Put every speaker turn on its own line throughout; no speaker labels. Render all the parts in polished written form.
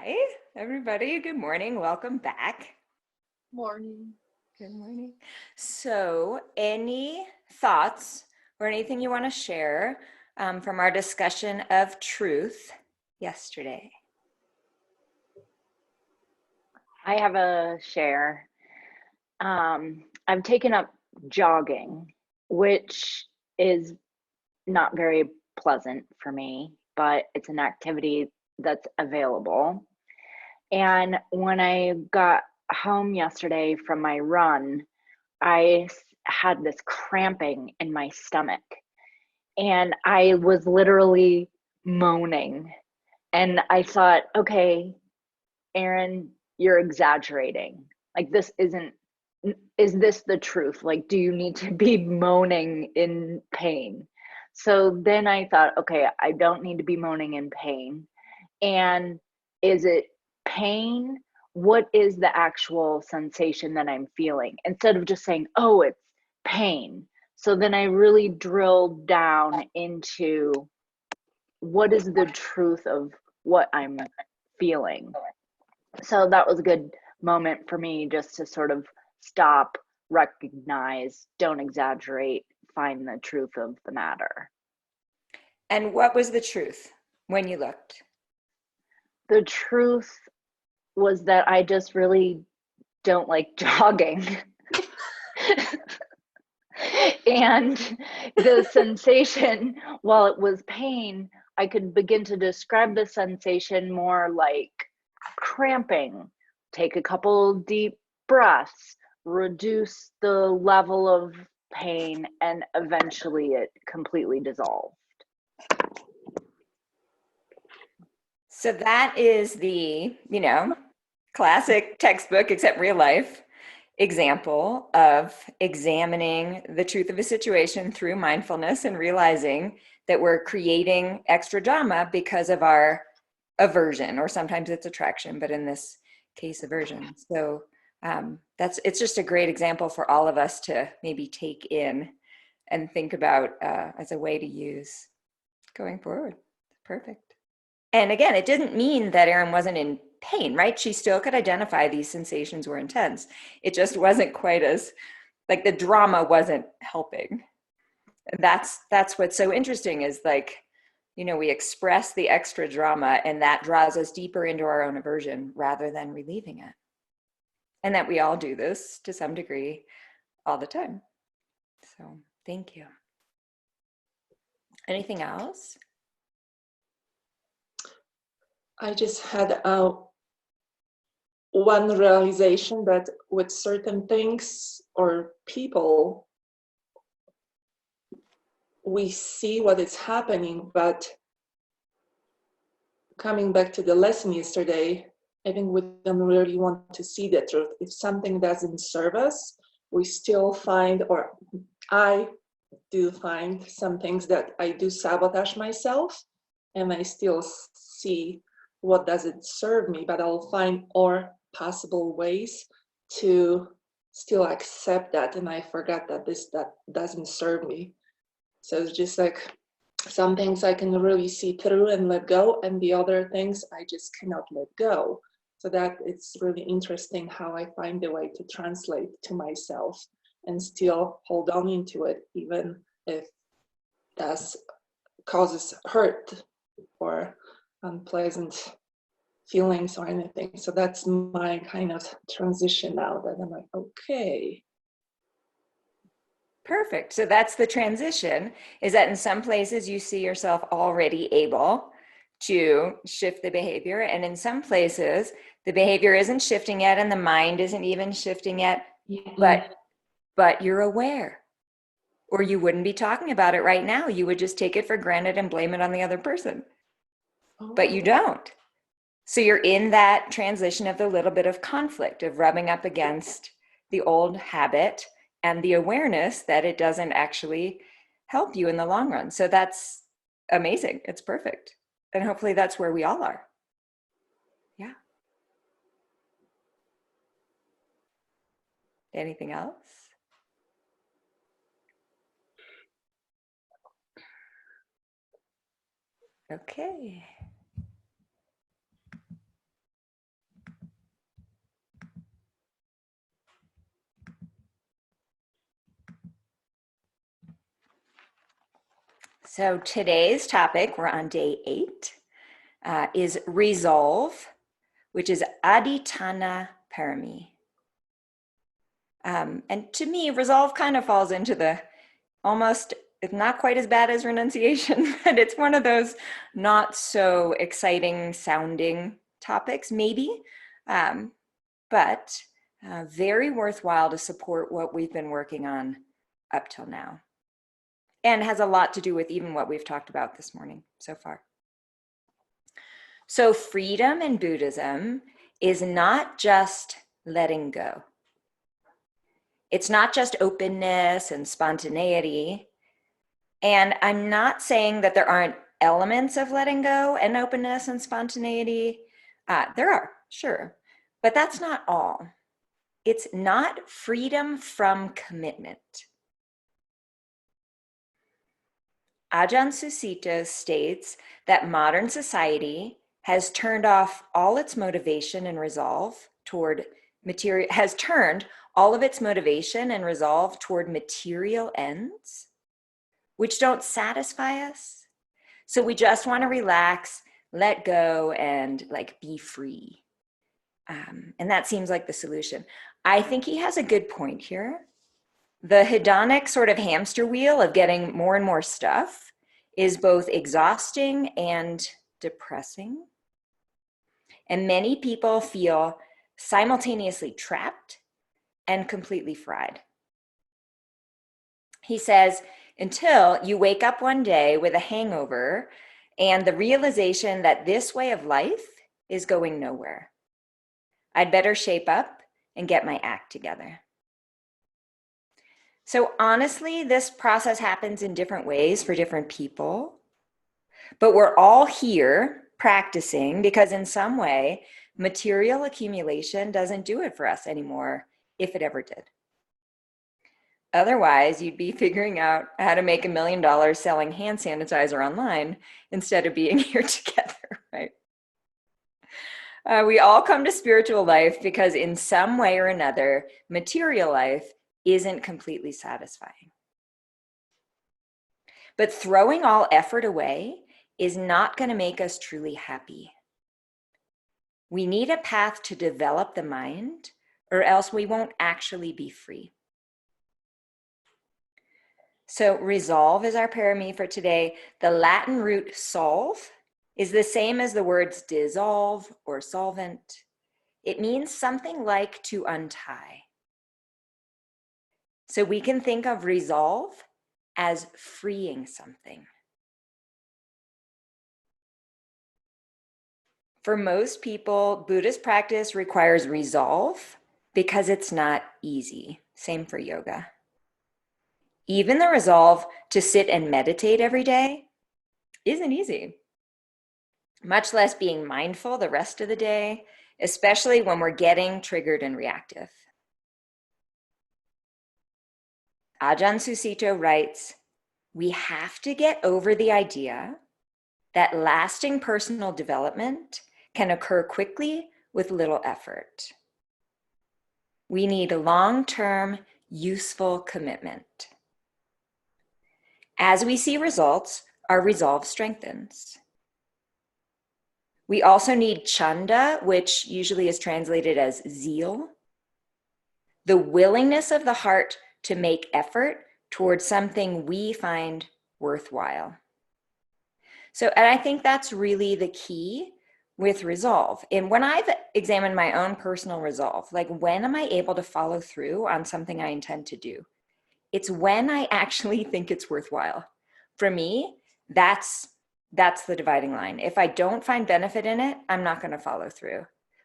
Hi, everybody. Good morning. Welcome back.
Morning.
Good morning. So, any thoughts or anything you want to share from our discussion of truth yesterday?
I have a share. I've taken up jogging, which is not very pleasant for me, but it's an activity that's available. And when I got home yesterday from my run, had this cramping in my stomach, and I was literally moaning. And I thought, okay, Aaron, you're exaggerating. Like, is this the truth? Like, do you need to be moaning in pain? So then I thought, okay, I don't need to be moaning in pain. And is it pain? What is the actual sensation that I'm feeling? Instead of just saying, oh, it's pain. So then I really drilled down into what is the truth of what I'm feeling. So that was a good moment for me just to sort of stop, recognize, don't exaggerate, find the truth of the matter.
And what was the truth when you looked?
The truth was that I just really don't like jogging. And the sensation, while it was pain, I could begin to describe the sensation more like cramping. Take a couple deep breaths, reduce the level of pain, and eventually it completely dissolved.
So that is the, classic textbook, except real life example of examining the truth of a situation through mindfulness and realizing that we're creating extra drama because of our aversion, or sometimes it's attraction, but in this case, aversion. So it's just a great example for all of us to maybe take in and think about as a way to use going forward. Perfect. And again, it didn't mean that Erin wasn't in pain, right? She still could identify these sensations were intense. It just wasn't quite as, like, the drama wasn't helping. And that's what's so interesting is, like, we express the extra drama and that draws us deeper into our own aversion rather than relieving it. And that we all do this to some degree all the time. So thank you. Anything else?
I just had one realization that with certain things or people, we see what is happening, but coming back to the lesson yesterday, I think we don't really want to see the truth. If something doesn't serve us, we still find, or I do find some things that I do sabotage myself, and I still see what does it serve me, but I'll find more possible ways to still accept that, and I forgot that that doesn't serve me. So it's just like some things I can really see through and let go, and the other things I just cannot let go. So that it's really interesting how I find a way to translate to myself and still hold on into it, even if that causes hurt or unpleasant feelings or anything. So that's my kind of transition now, that I'm like, okay.
Perfect. So that's the transition, is that in some places you see yourself already able to shift the behavior. And in some places, the behavior isn't shifting yet and the mind isn't even shifting yet, but you're aware. Or you wouldn't be talking about it right now. You would just take it for granted and blame it on the other person. But you don't. So you're in that transition of the little bit of conflict, of rubbing up against the old habit and the awareness that it doesn't actually help you in the long run. So that's amazing. It's perfect. And hopefully that's where we all are. Yeah. Anything else? Okay. So today's topic, we're on day 8, is resolve, which is aditana parami. And to me, resolve kind of falls into the almost, it's not quite as bad as renunciation, but it's one of those not so exciting sounding topics, maybe, but very worthwhile to support what we've been working on up till now. And has a lot to do with even what we've talked about this morning so far. So freedom in Buddhism is not just letting go. It's not just openness and spontaneity. And I'm not saying that there aren't elements of letting go and openness and spontaneity. There are, sure, but that's not all. It's not freedom from commitment. Ajahn Susita states that modern society has turned off all its motivation and resolve toward material, has turned all of its motivation and resolve toward material ends, which don't satisfy us. So we just want to relax, let go, and like be free. And that seems like the solution. I think he has a good point here. The hedonic sort of hamster wheel of getting more and more stuff is both exhausting and depressing. And many people feel simultaneously trapped and completely fried. He says, until you wake up one day with a hangover and the realization that this way of life is going nowhere. I'd better shape up and get my act together. So honestly, this process happens in different ways for different people, but we're all here practicing because in some way, material accumulation doesn't do it for us anymore, if it ever did. Otherwise, you'd be figuring out how to make $1 million selling hand sanitizer online instead of being here together, right? We all come to spiritual life because in some way or another, material life isn't completely satisfying. But throwing all effort away is not going to make us truly happy. We need a path to develop the mind, or else we won't actually be free. So resolve is our parami for today. The Latin root solve is the same as the words dissolve or solvent. It means something like to untie. So we can think of resolve as freeing something. For most people, Buddhist practice requires resolve because it's not easy. Same for yoga. Even the resolve to sit and meditate every day isn't easy, much less being mindful the rest of the day, especially when we're getting triggered and reactive. Ajahn Susito writes, we have to get over the idea that lasting personal development can occur quickly with little effort. We need long-term, useful commitment. As we see results, our resolve strengthens. We also need chanda, which usually is translated as zeal, the willingness of the heart to make effort towards something we find worthwhile. So, and I think that's really the key with resolve. And when I've examined my own personal resolve, like when am I able to follow through on something I intend to do? It's when I actually think it's worthwhile. For me, that's the dividing line. If I don't find benefit in it, I'm not going to follow through.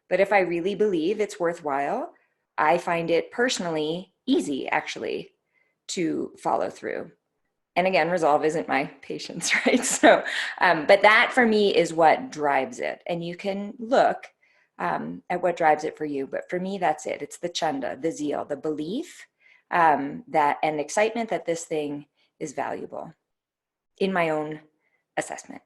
But if I really believe it's worthwhile, I find it personally easy, actually, to follow through. And again, resolve isn't my patience, right? So, but that for me is what drives it. And you can look at what drives it for you. But for me, that's it. It's the chanda, the zeal, the belief that and excitement that this thing is valuable in my own assessment.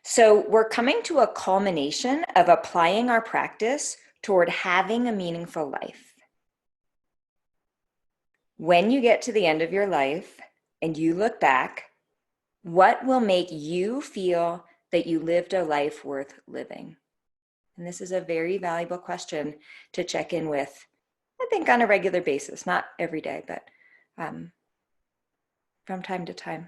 So we're coming to a culmination of applying our practice toward having a meaningful life. When you get to the end of your life and you look back, what will make you feel that you lived a life worth living? And this is a very valuable question to check in with, I think, on a regular basis, not every day, but from time to time.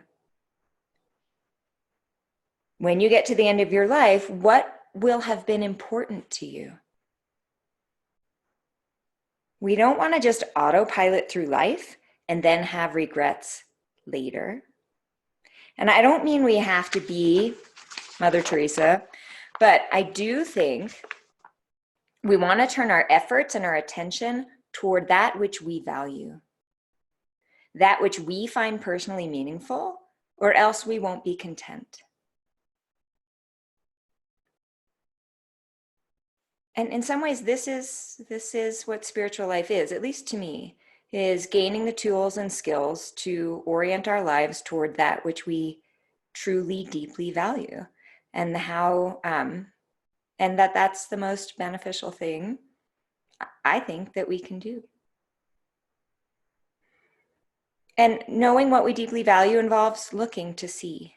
When you get to the end of your life, what will have been important to you? We don't want to just autopilot through life and then have regrets later. And I don't mean we have to be Mother Teresa, but I do think we want to turn our efforts and our attention toward that which we value, that which we find personally meaningful, or else we won't be content. And in some ways, this is what spiritual life is, at least to me, is gaining the tools and skills to orient our lives toward that which we truly, deeply value, and how, and that's the most beneficial thing, I think, that we can do. And knowing what we deeply value involves looking to see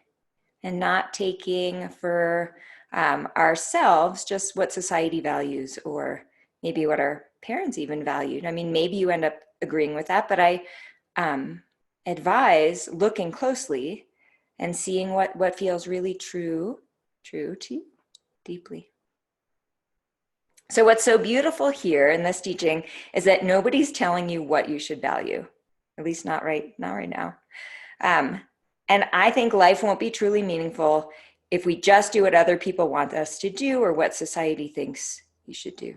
and not taking for ourselves just what society values or maybe what our parents even valued. I mean, maybe you end up agreeing with that, but I advise looking closely and seeing what feels really true to you deeply. So what's so beautiful here in this teaching is that nobody's telling you what you should value, at least not right now. And I think life won't be truly meaningful if we just do what other people want us to do or what society thinks you should do.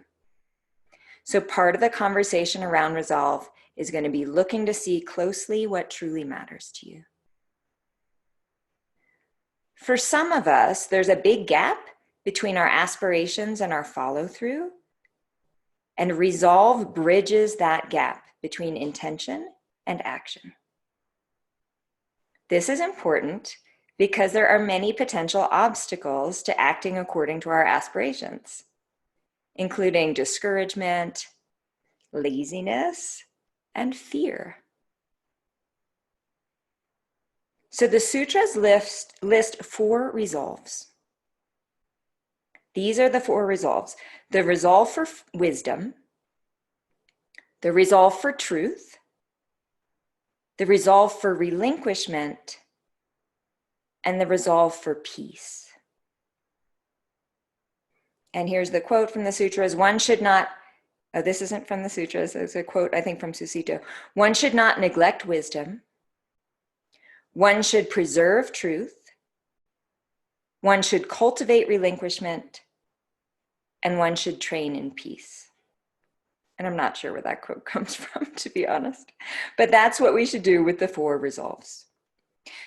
So part of the conversation around resolve is going to be looking to see closely what truly matters to you. For some of us, there's a big gap between our aspirations and our follow-through, and resolve bridges that gap between intention and action. This is important because there are many potential obstacles to acting according to our aspirations, including discouragement, laziness, and fear. So the sutras list 4 resolves. These are the 4 resolves: the resolve for wisdom, the resolve for truth, the resolve for relinquishment, and the resolve for peace. And here's the quote from the sutras: one should not, this isn't from the sutras, it's a quote, I think, from Susito. One should not neglect wisdom. One should preserve truth. One should cultivate relinquishment. And one should train in peace. And I'm not sure where that quote comes from, to be honest. But that's what we should do with the 4 resolves.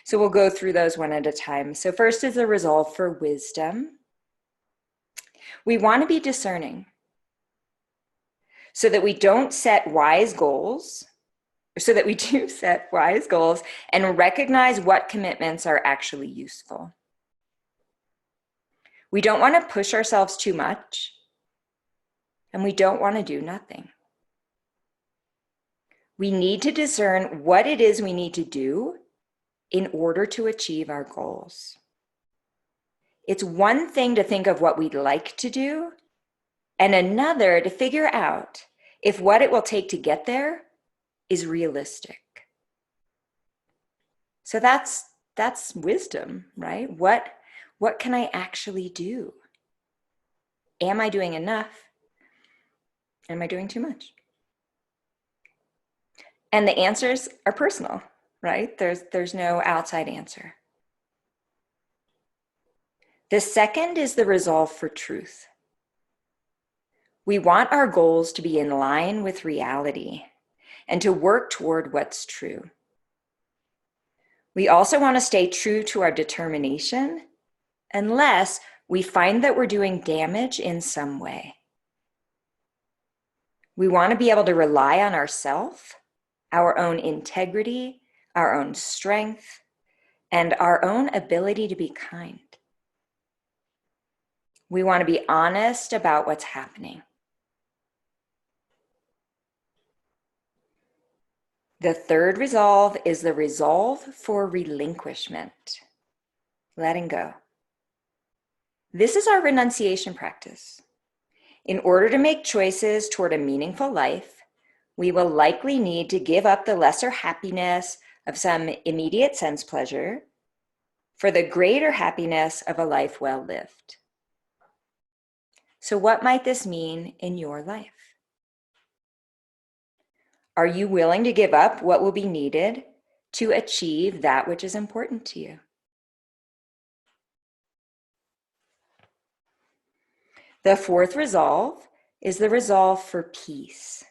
So we'll go through those one at a time. So first is the resolve for wisdom. We want to be discerning so that we don't set wise goals, so that we do set wise goals and recognize what commitments are actually useful. We don't want to push ourselves too much, and we don't want to do nothing. We need to discern what it is we need to do in order to achieve our goals. It's one thing to think of what we'd like to do, and another to figure out if what it will take to get there is realistic. So that's wisdom, right? What can I actually do? Am I doing enough? Am I doing too much? And the answers are personal, right? There's no outside answer. The second is the resolve for truth. We want our goals to be in line with reality and to work toward what's true. We also want to stay true to our determination unless we find that we're doing damage in some way. We want to be able to rely on ourselves, our own integrity, our own strength, and our own ability to be kind. We want to be honest about what's happening. The third resolve is the resolve for relinquishment, letting go. This is our renunciation practice. In order to make choices toward a meaningful life, we will likely need to give up the lesser happiness of some immediate sense pleasure for the greater happiness of a life well lived. So, what might this mean in your life? Are you willing to give up what will be needed to achieve that which is important to you? The fourth resolve is the resolve for peace.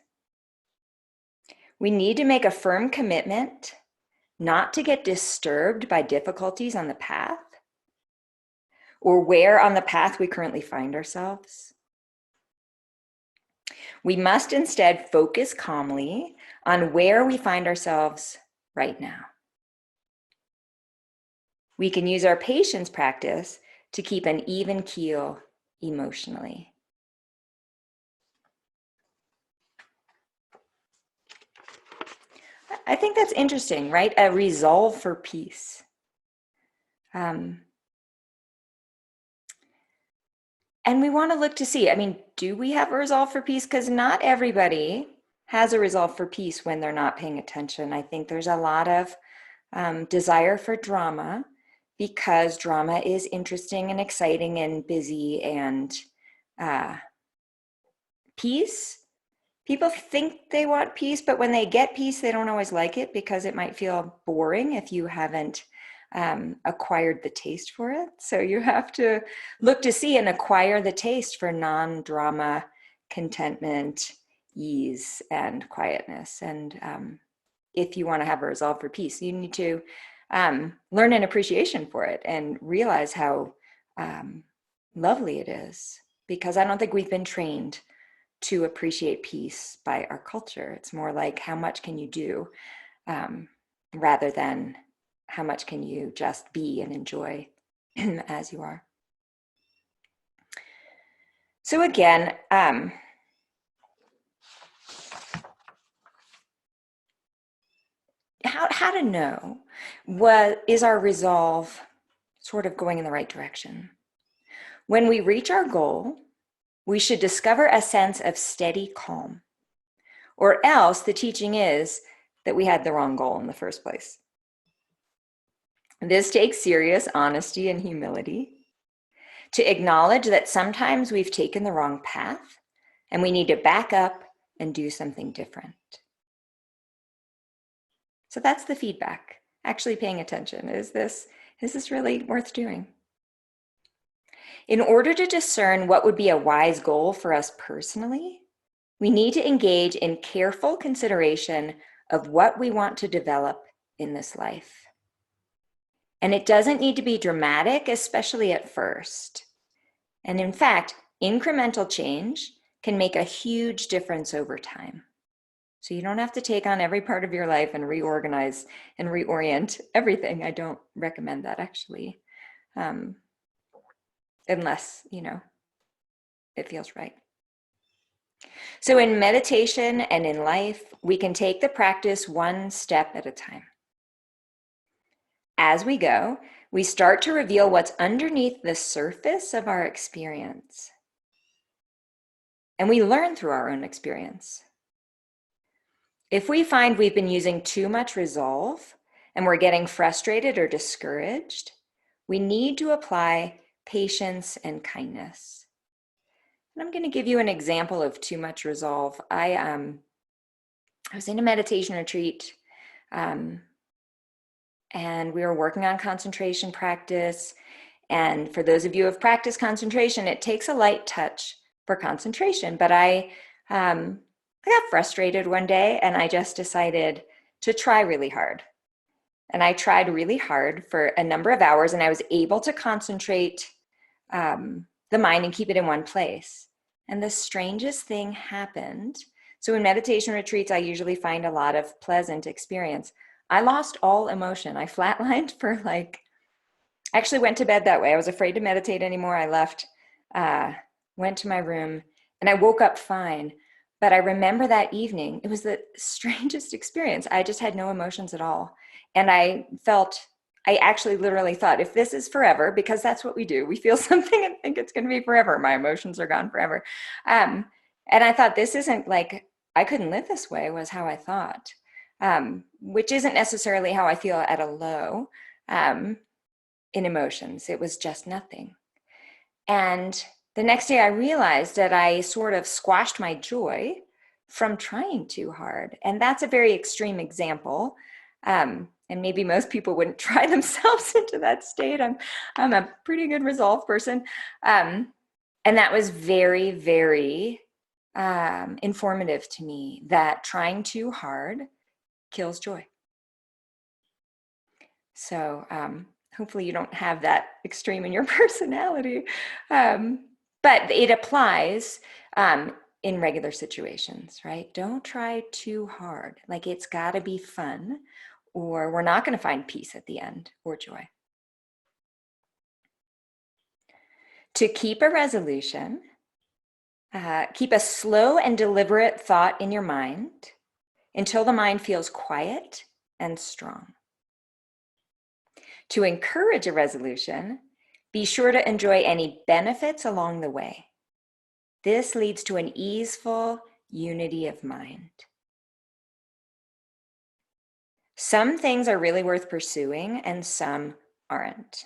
We need to make a firm commitment not to get disturbed by difficulties on the path or where on the path we currently find ourselves. We must instead focus calmly on where we find ourselves right now. We can use our patience practice to keep an even keel emotionally. I think that's interesting, right? A resolve for peace. And we want to look to see, do we have a resolve for peace? Because not everybody has a resolve for peace when they're not paying attention. I think there's a lot of desire for drama because drama is interesting and exciting and busy, and peace. People think they want peace, but when they get peace, they don't always like it because it might feel boring if you haven't acquired the taste for it. So you have to look to see and acquire the taste for non-drama, contentment, ease, and quietness. And if you want to have a resolve for peace, you need to learn an appreciation for it and realize how lovely it is. Because I don't think we've been trained to appreciate peace by our culture. It's more like, how much can you do, rather than how much can you just be and enjoy as you are. So again, how to know what is our resolve sort of going in the right direction. When we reach our goal, we should discover a sense of steady calm, or else the teaching is that we had the wrong goal in the first place. This takes serious honesty and humility to acknowledge that sometimes we've taken the wrong path and we need to back up and do something different. So that's the feedback, actually paying attention. Is this really worth doing? In order to discern what would be a wise goal for us personally, we need to engage in careful consideration of what we want to develop in this life. And it doesn't need to be dramatic, especially at first. And in fact, incremental change can make a huge difference over time. So you don't have to take on every part of your life and reorganize and reorient everything. I don't recommend that, actually, unless, it feels right. So in meditation and in life, we can take the practice one step at a time. As we go, we start to reveal what's underneath the surface of our experience. And we learn through our own experience. If we find we've been using too much resolve and we're getting frustrated or discouraged, we need to apply patience and kindness. And I'm going to give you an example of too much resolve. I was in a meditation retreat, and we were working on concentration practice. And for those of you who have practiced concentration, it takes a light touch for concentration. But I got frustrated one day and I just decided to try really hard. And I tried really hard for a number of hours, and I was able to concentrate the mind and keep it in one place. And the strangest thing happened. So in meditation retreats, I usually find a lot of pleasant experience. I lost all emotion. I flatlined for I actually went to bed that way. I was afraid to meditate anymore. I left, went to my room, and I woke up fine. But I remember that evening, it was the strangest experience. I just had no emotions at all. And I actually literally thought, if this is forever, because that's what we do, we feel something and think it's going to be forever. My emotions are gone forever. And I thought, this isn't like, I couldn't live this way, was how I thought, which isn't necessarily how I feel at a low in emotions. It was just nothing. And the next day I realized that I sort of squashed my joy from trying too hard. And that's a very extreme example. And maybe most people wouldn't try themselves into that state. I'm a pretty good resolve person. And that was very, very informative to me, that trying too hard kills joy. So hopefully you don't have that extreme in your personality. But it applies in regular situations, right? Don't try too hard. Like, it's got to be fun, or we're not going to find peace at the end or joy. To keep a resolution, keep a slow and deliberate thought in your mind until the mind feels quiet and strong. To encourage a resolution, be sure to enjoy any benefits along the way. This leads to an easeful unity of mind. Some things are really worth pursuing and some aren't.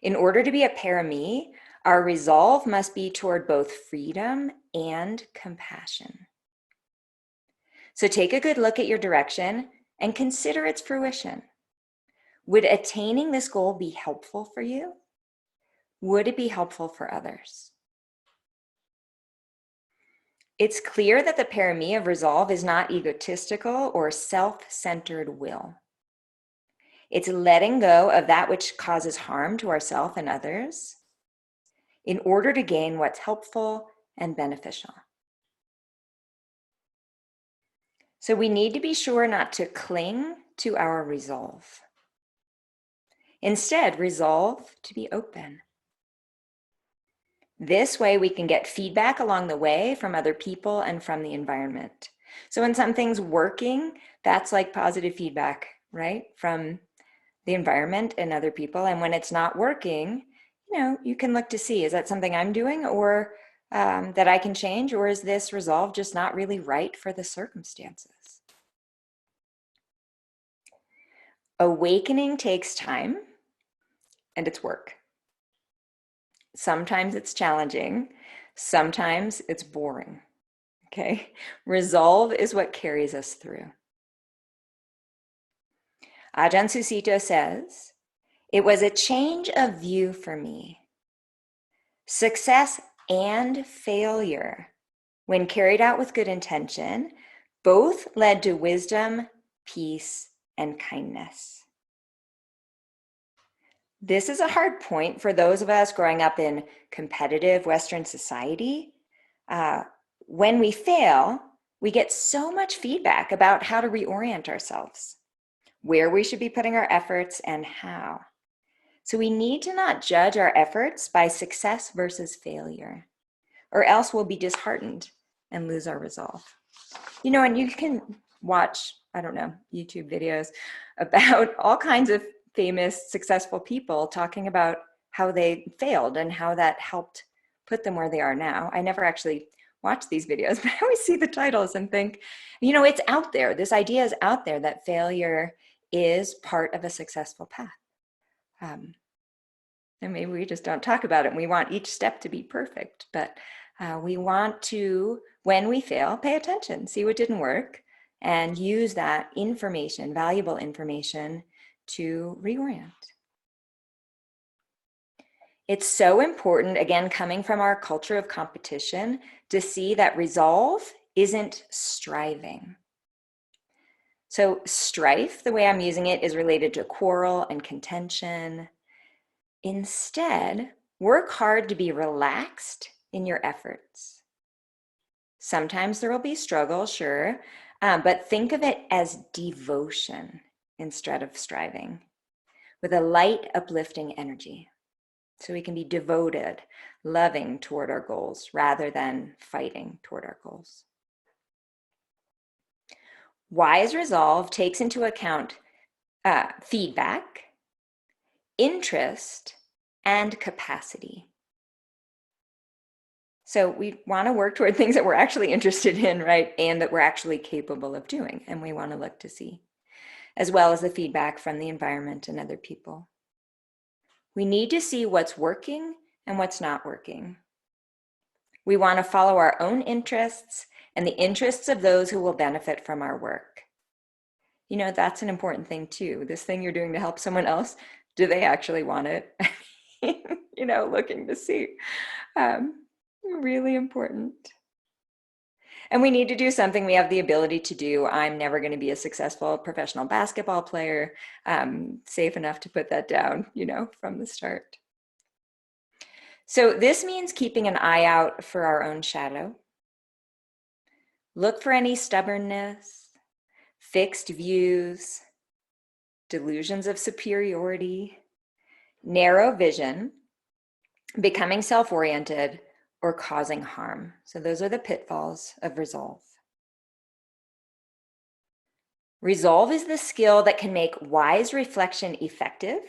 In order to be a parami, our resolve must be toward both freedom and compassion. So take a good look at your direction and consider its fruition. Would attaining this goal be helpful for you? Would it be helpful for others? It's clear that the parami of resolve is not egotistical or self-centered will. It's letting go of that which causes harm to ourselves and others in order to gain what's helpful and beneficial. So we need to be sure not to cling to our resolve. Instead, resolve to be open. This way we can get feedback along the way from other people and from the environment. So when something's working, that's like positive feedback, right? From the environment and other people. And when it's not working, you can look to see, is that something I'm doing or that I can change? Or is this resolve just not really right for the circumstances? Awakening takes time and it's work. Sometimes it's challenging. Sometimes it's boring. Okay? Resolve is what carries us through. Ajahn Susito says, "It was a change of view for me. Success and failure, when carried out with good intention, both led to wisdom, peace, and kindness." This is a hard point for those of us growing up in competitive Western society. When we fail, we get so much feedback about how to reorient ourselves, where we should be putting our efforts, and how. So we need to not judge our efforts by success versus failure, or else we'll be disheartened and lose our resolve. And you can watch, YouTube videos about all kinds of famous, successful people talking about how they failed and how that helped put them where they are now. I never actually watch these videos, but I always see the titles and think, it's out there. This idea is out there that failure is part of a successful path. And maybe we just don't talk about it. And we want each step to be perfect, but we want to, when we fail, pay attention, see what didn't work, and use that information, valuable information, to reorient. It's so important, again, coming from our culture of competition, to see that resolve isn't striving. So strife, the way I'm using it, is related to quarrel and contention. Instead, work hard to be relaxed in your efforts. Sometimes there will be struggle, sure, but think of it as devotion instead of striving, with a light, uplifting energy. So we can be devoted, loving toward our goals rather than fighting toward our goals. Wise resolve takes into account feedback, interest, and capacity. So we want to work toward things that we're actually interested in, right? And that we're actually capable of doing. And we want to look to see, as well as the feedback from the environment and other people. We need to see what's working and what's not working. We want to follow our own interests and the interests of those who will benefit from our work. You know, that's an important thing too. This thing you're doing to help someone else, do they actually want it? You know, looking to see. Really important. And we need to do something we have the ability to do. I'm never going to be a successful professional basketball player. Safe enough to put that down, you know, from the start. So this means keeping an eye out for our own shadow. Look for any stubbornness, fixed views, delusions of superiority, narrow vision, becoming self-oriented, or causing harm. So those are the pitfalls of resolve. Resolve is the skill that can make wise reflection effective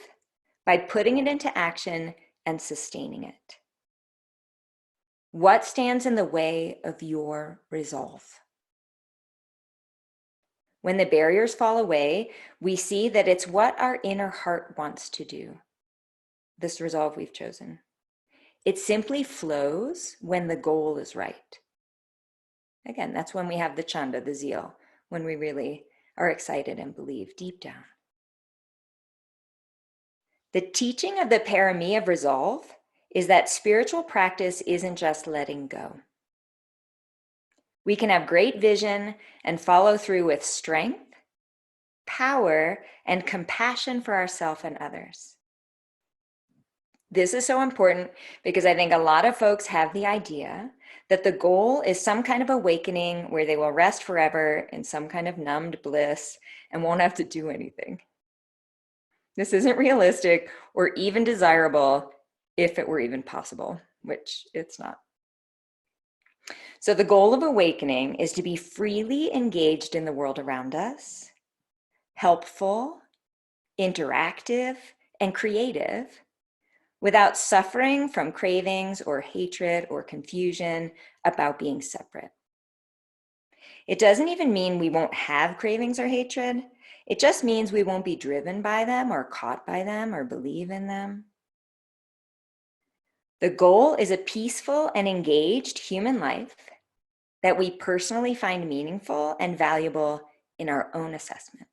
by putting it into action and sustaining it. What stands in the way of your resolve? When the barriers fall away, we see that it's what our inner heart wants to do, this resolve we've chosen. It simply flows when the goal is right. Again, that's when we have the chanda, the zeal, when we really are excited and believe deep down. The teaching of the parami of resolve is that spiritual practice isn't just letting go. We can have great vision and follow through with strength, power, and compassion for ourselves and others. This is so important because I think a lot of folks have the idea that the goal is some kind of awakening where they will rest forever in some kind of numbed bliss and won't have to do anything. This isn't realistic or even desirable if it were even possible, which it's not. So the goal of awakening is to be freely engaged in the world around us, helpful, interactive, and creative, without suffering from cravings or hatred or confusion about being separate. It doesn't even mean we won't have cravings or hatred. It just means we won't be driven by them or caught by them or believe in them. The goal is a peaceful and engaged human life that we personally find meaningful and valuable in our own assessment.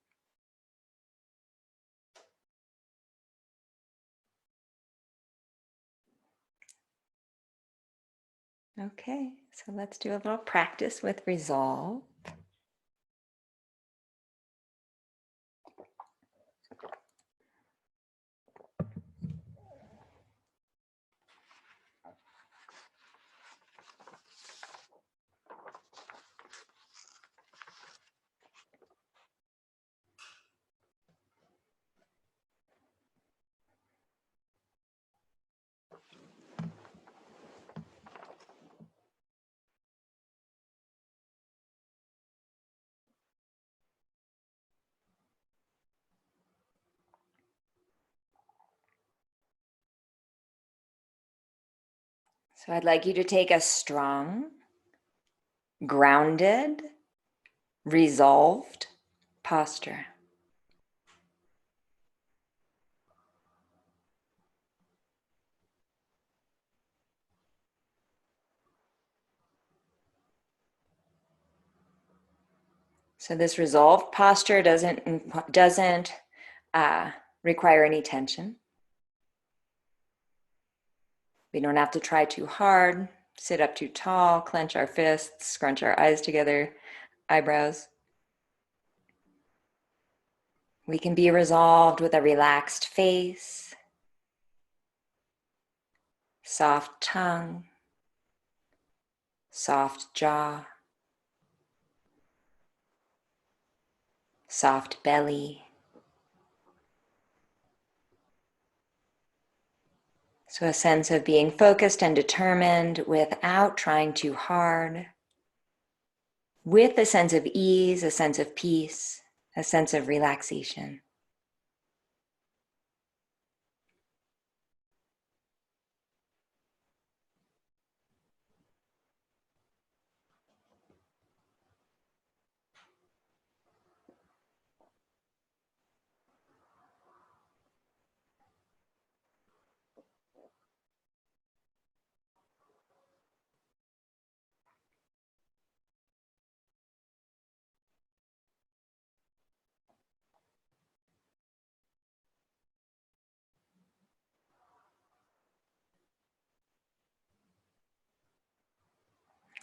Okay, so let's do a little practice with resolve. So I'd like you to take a strong, grounded, resolved posture. So this resolved posture doesn't require any tension. We don't have to try too hard, sit up too tall, clench our fists, scrunch our eyes together, eyebrows. We can be resolved with a relaxed face, soft tongue, soft jaw, soft belly. So a sense of being focused and determined without trying too hard, with a sense of ease, a sense of peace, a sense of relaxation.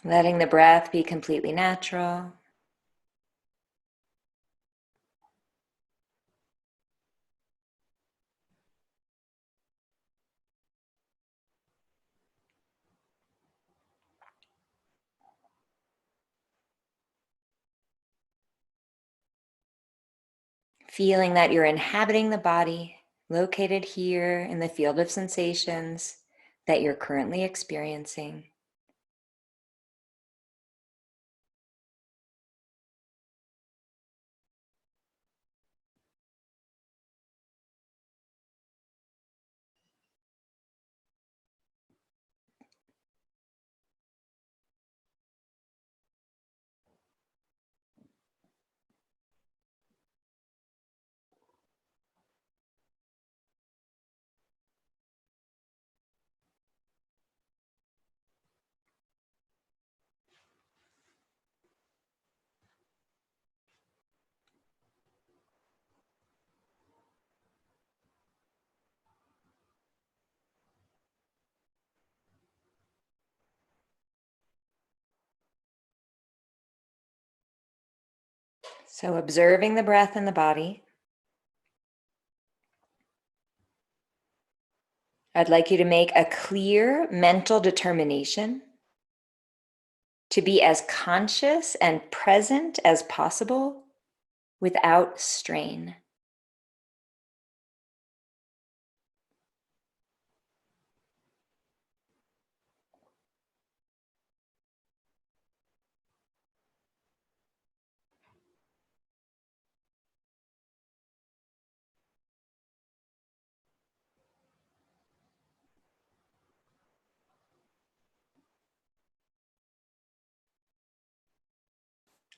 Letting the breath be completely natural. Feeling that you're inhabiting the body located here in the field of sensations that you're currently experiencing. So observing the breath in the body. I'd like you to make a clear mental determination to be as conscious and present as possible without strain.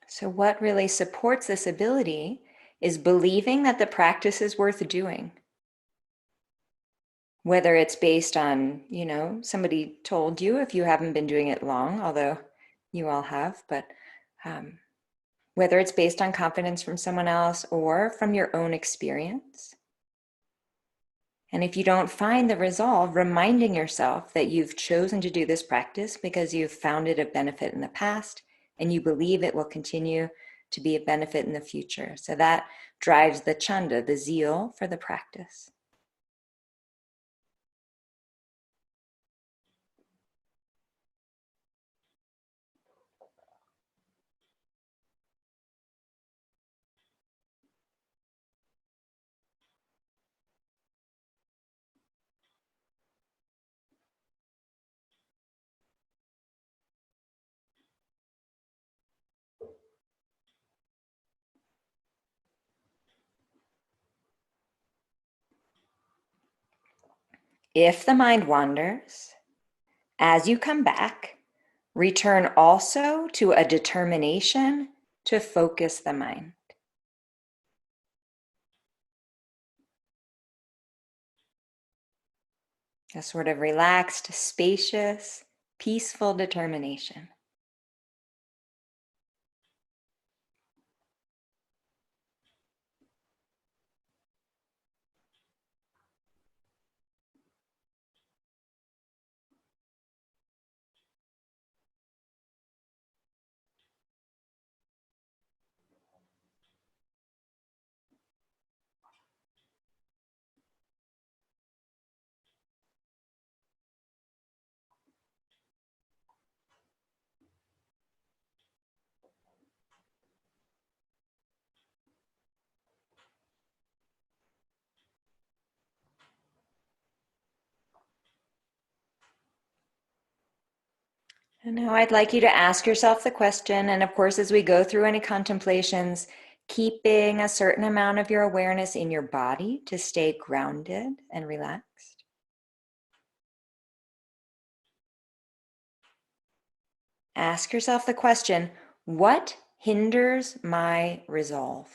So, what really supports this ability is believing that the practice is worth doing. Whether it's based on, somebody told you if you haven't been doing it long, although you all have, but whether it's based on confidence from someone else or from your own experience. And if you don't find the resolve, reminding yourself that you've chosen to do this practice because you've found it a benefit in the past and you believe it will continue to be a benefit in the future. So that drives the chanda, the zeal for the practice. If the mind wanders, as you come back, return also to a determination to focus the mind. A sort of relaxed, spacious, peaceful determination. And now I'd like you to ask yourself the question, and of course, as we go through any contemplations, keeping a certain amount of your awareness in your body to stay grounded and relaxed. Ask yourself the question, what hinders my resolve?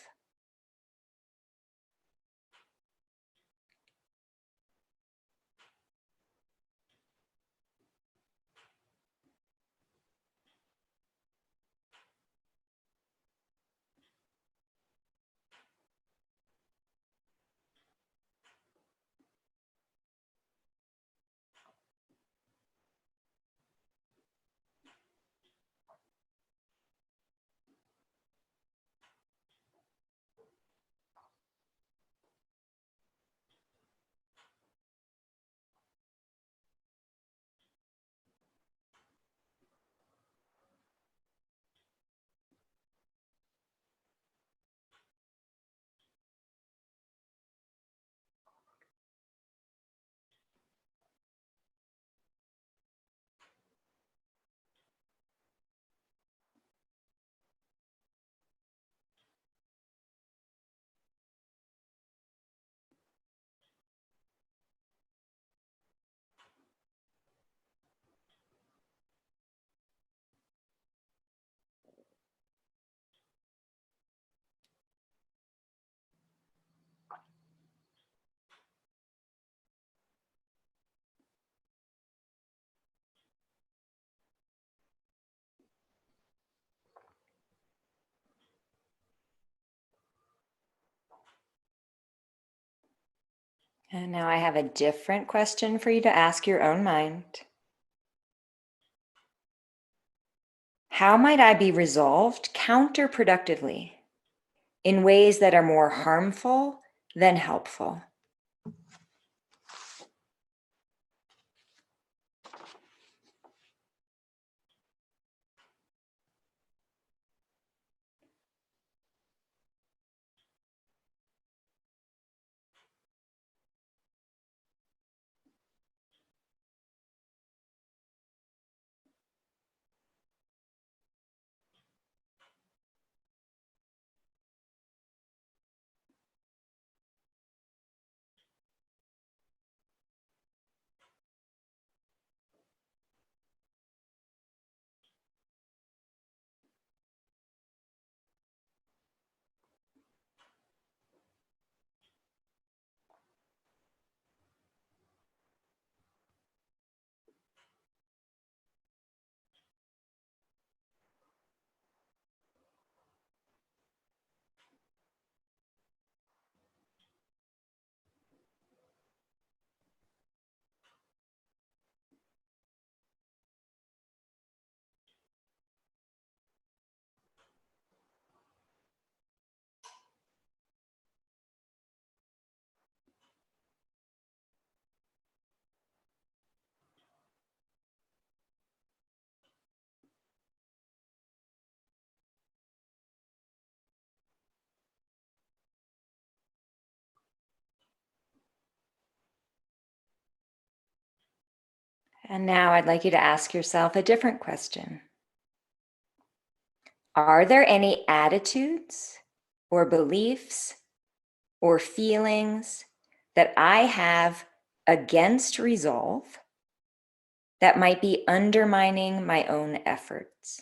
And now I have a different question for you to ask your own mind. How might I be resolved counterproductively in ways that are more harmful than helpful? And now I'd like you to ask yourself a different question. Are there any attitudes or beliefs or feelings that I have against resolve that might be undermining my own efforts?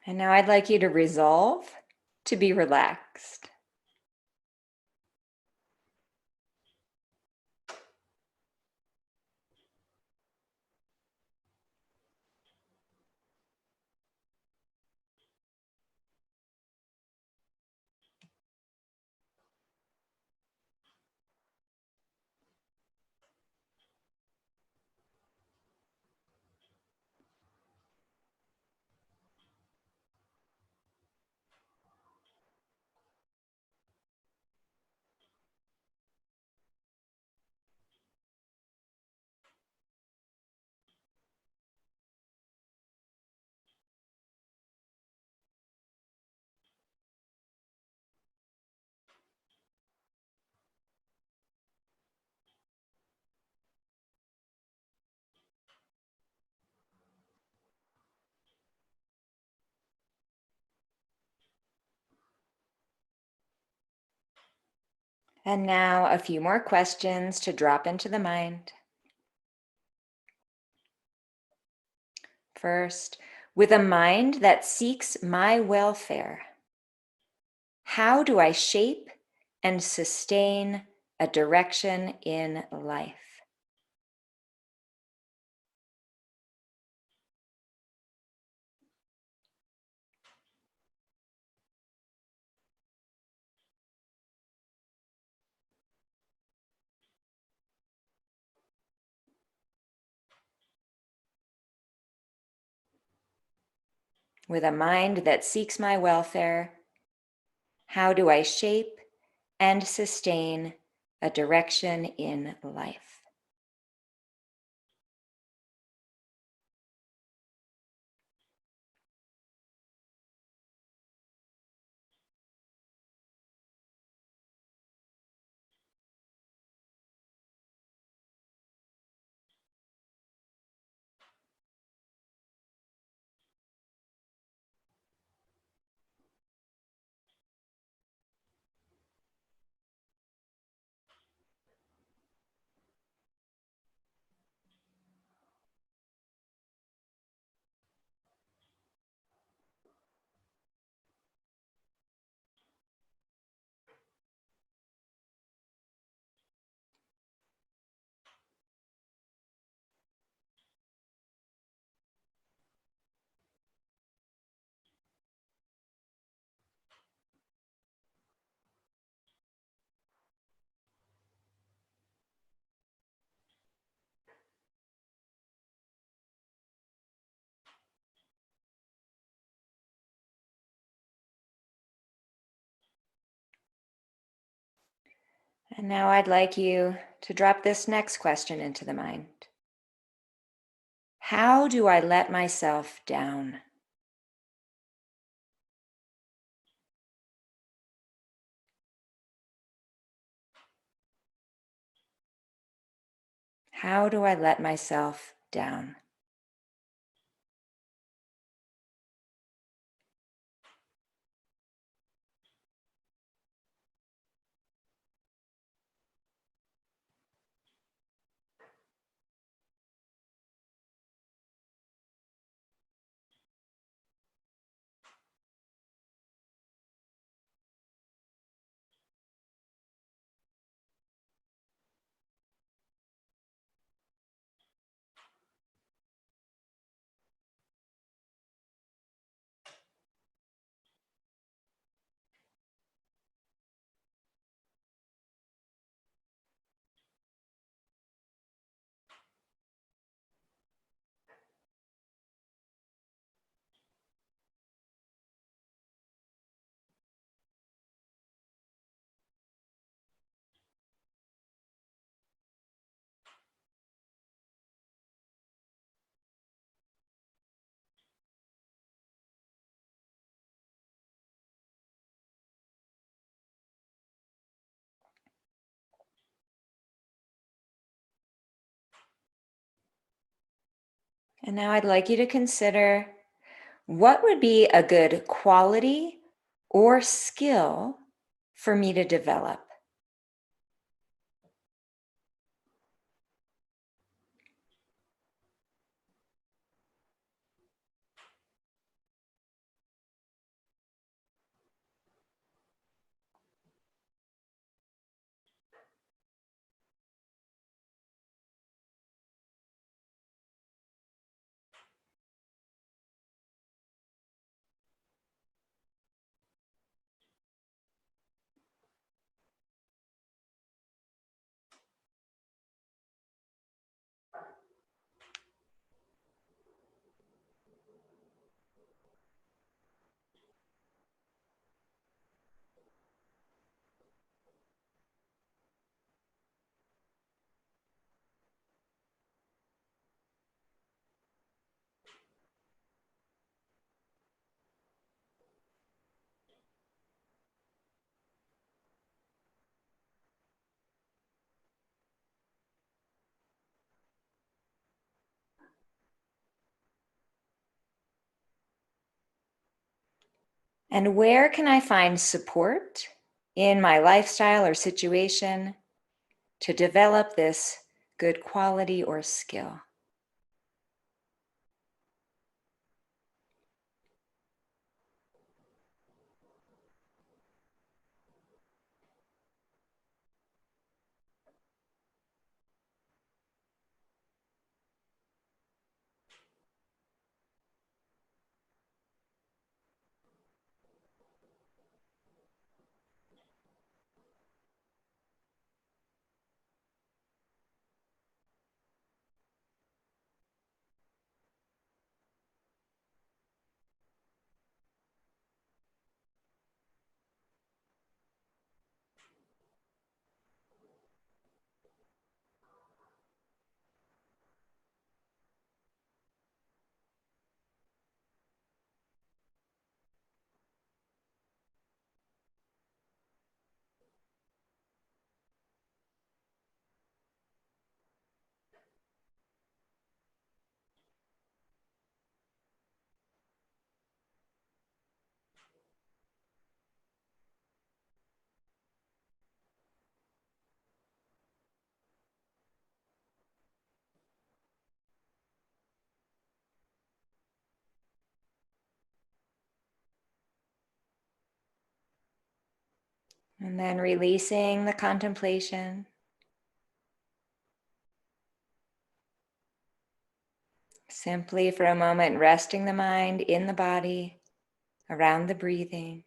And now I'd like you to resolve to be relaxed. And now a few more questions to drop into the mind. First, with a mind that seeks my welfare, how do I shape and sustain a direction in life? With a mind that seeks my welfare, how do I shape and sustain a direction in life? And now I'd like you to drop this next question into the mind. How do I let myself down? How do I let myself down? And now I'd like you to consider what would be a good quality or skill for me to develop. And where can I find support in my lifestyle or situation to develop this good quality or skill? And then releasing the contemplation. Simply for a moment, resting the mind in the body, around the breathing.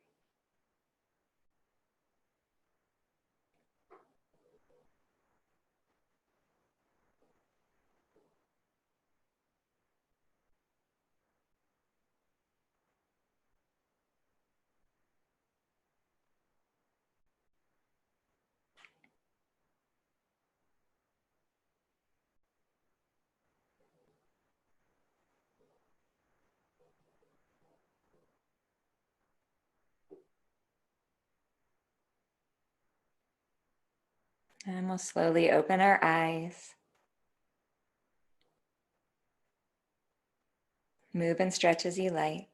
And we'll slowly open our eyes. Move and stretch as you like.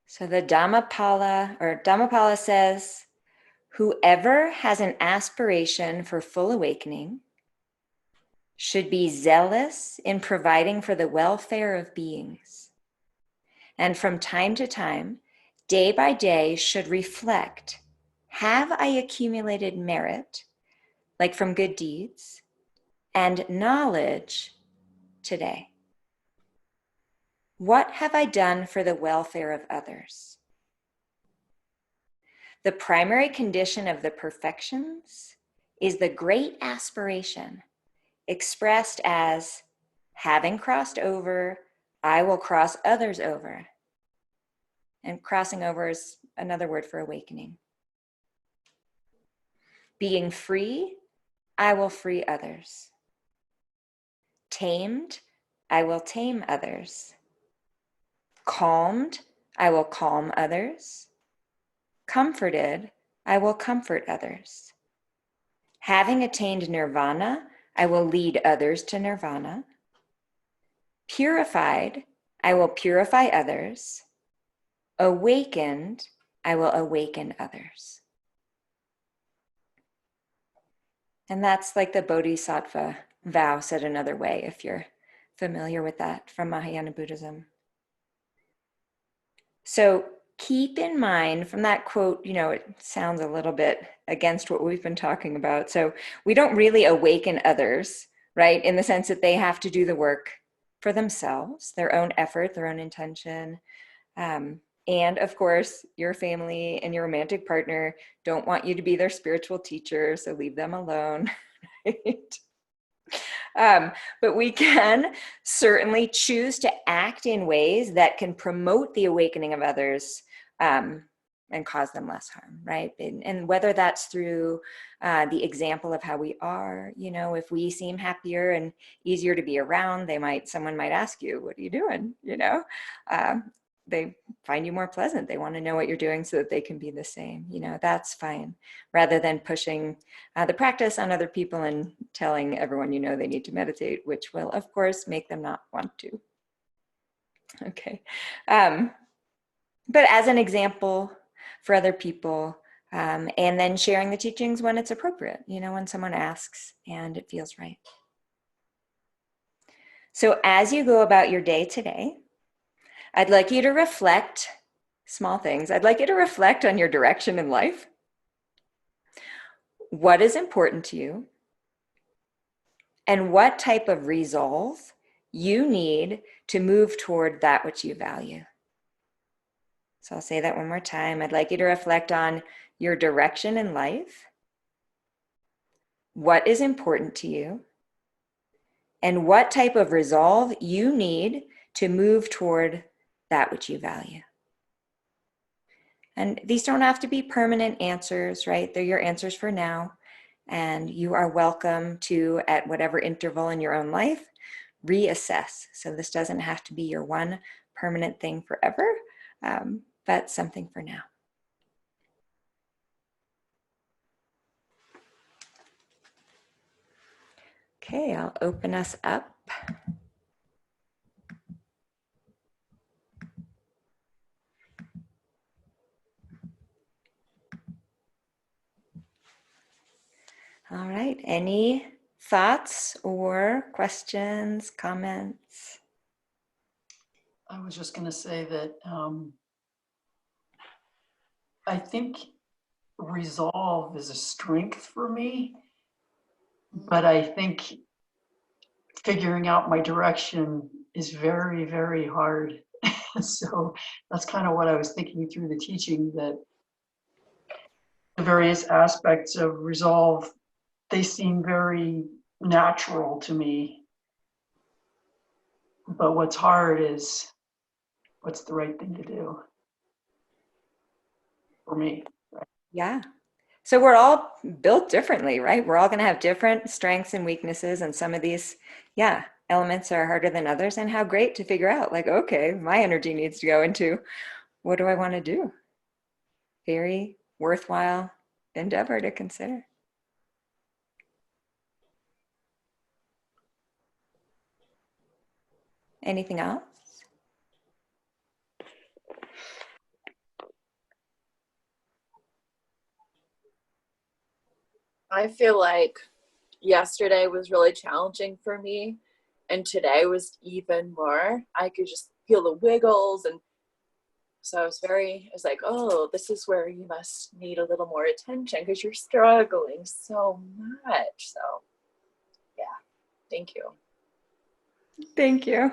So the Dhammapala says, whoever has an aspiration for full awakening should be zealous in providing for the welfare of beings. And from time to time, day by day, should reflect, have I accumulated merit, like from good deeds, and knowledge today? What have I done for the welfare of others? The primary condition of the perfections is the great aspiration expressed as, having crossed over, I will cross others over. And crossing over is another word for awakening. Being free, I will free others. Tamed, I will tame others. Calmed, I will calm others. Comforted, I will comfort others. Having attained nirvana, I will lead others to nirvana. Purified, I will purify others. Awakened, I will awaken others. And that's like the Bodhisattva vow said another way, if you're familiar with that from Mahayana Buddhism. So keep in mind from that quote, it sounds a little bit against what we've been talking about. So we don't really awaken others, right? In the sense that they have to do the work for themselves, their own effort, their own intention. And of course, your family and your romantic partner don't want you to be their spiritual teacher, so leave them alone. Right? But we can certainly choose to act in ways that can promote the awakening of others and cause them less harm, right? And whether that's through the example of how we are, if we seem happier and easier to be around, someone might ask you, what are you doing? They find you more pleasant. They want to know what you're doing so that they can be the same. That's fine, rather than pushing the practice on other people and telling everyone they need to meditate, which will, of course, make them not want to. Okay. But as an example for other people, and then sharing the teachings when it's appropriate, when someone asks and it feels right. So as you go about your day today, I'd like you to reflect, small things. I'd like you to reflect on your direction in life. What is important to you? And what type of resolve you need to move toward that which you value. So I'll say that one more time. I'd like you to reflect on your direction in life, what is important to you, and what type of resolve you need to move toward that which you value. And these don't have to be permanent answers, right? They're your answers for now. And you are welcome to, at whatever interval in your own life, reassess. So this doesn't have to be your one permanent thing forever, but something for now. Okay, I'll open us up. All right, any thoughts or questions, comments?
I was just going to say that I think resolve is a strength for me, but I think figuring out my direction is very, very hard. So that's kind of what I was thinking through the teaching, that the various aspects of resolve, they seem very natural to me. But what's hard is what's the right thing to do for me.
Yeah. So we're all built differently, right? We're all going to have different strengths and weaknesses. And some of these, elements are harder than others. And how great to figure out, like, okay, my energy needs to go into what do I want to do? Very worthwhile endeavor to consider. Anything else?
I feel like yesterday was really challenging for me, and today was even more. I could just feel the wiggles, and so I was like, oh, this is where you must need a little more attention because you're struggling so much. So yeah, thank you.
Thank you.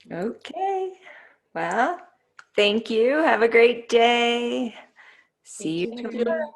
Okay. Well, thank you. Have a great day. See you
Thank you.
tomorrow.